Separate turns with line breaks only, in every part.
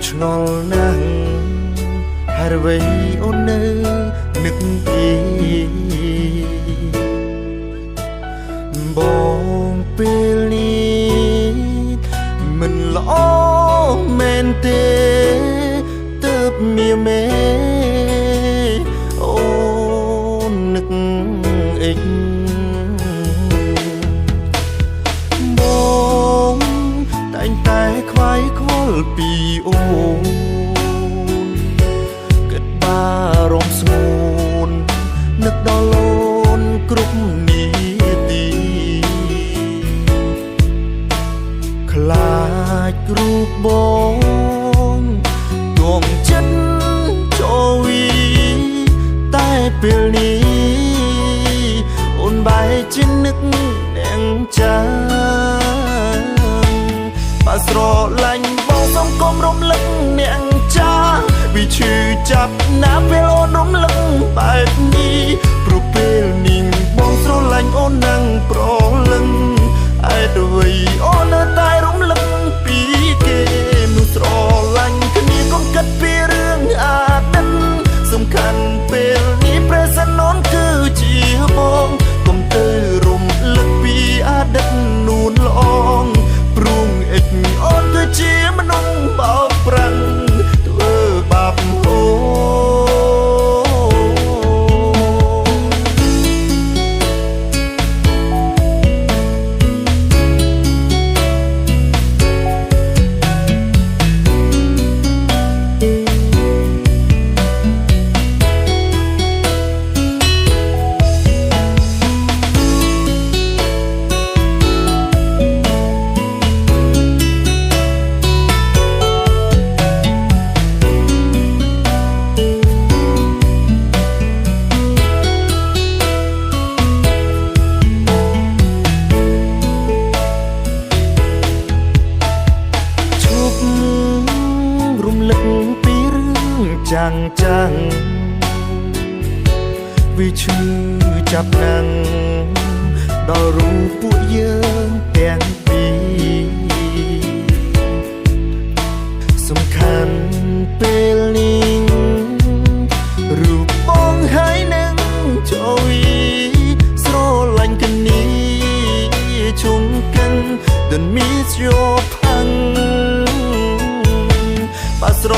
ឆ្ងល់ណាស់ហើយអ្វីអូននៅនឹកពីបងពេលនេះមិនល្អមែនទេទើបមានមេអូននឹកអិចបងតែងតែខ្វាយខ្វល់ពីអូនគិតបារម្ភស្ងួននឹកដល់អូនគ្រប់នាទីខ្លាចរូបបងដួងចិត្តចូលវីតែពេលនេះអូនបែរជានឹកទាំងចាំបើស្រឡាញ់បងសុំកុំរំលឹកអ្នកចាវាឈឺចាប់ណាស់ពេលអូនរំលឹកបែបនេះព្រោះពេលនេះបងស្រឡាញ់អូននឹងប្រលឹងឯអ្វីអូននៅតែរំលឹកពីគេនោះស្រឡាញ់គ្នាកុំគិតពីរឿងអាឌិតសំខាន់ពេលនេះព្រះសិនអូនគឺជាបងកុំទៅរំលឹកពីអាឌិតនួនល្អងព្រួងអិចអូនគឺជាមនុស្សបោកប្រាំងធ្វើបាបហូចាំងវាឈឺចាប់ណាំងដល់រូបពួកយើងទាំងពីរសំខាន់ពេលនេះរូបបងហើយនឹងជួយស្រឡាញ់គ្នាជុំកិន Don't miss your ផាំងបើស្រ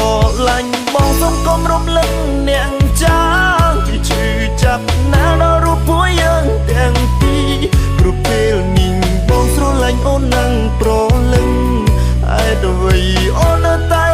ឡាញ់បងសុំកុំរំលឹកអ្នកចាពីឈឺចាប់ណាស់ដល់រូបពួកយើងទាំងពីរព្រោះពេលនេះបងស្រឡាញ់អូននឹងប្រលឹងឯអ្វីអូននៅតែ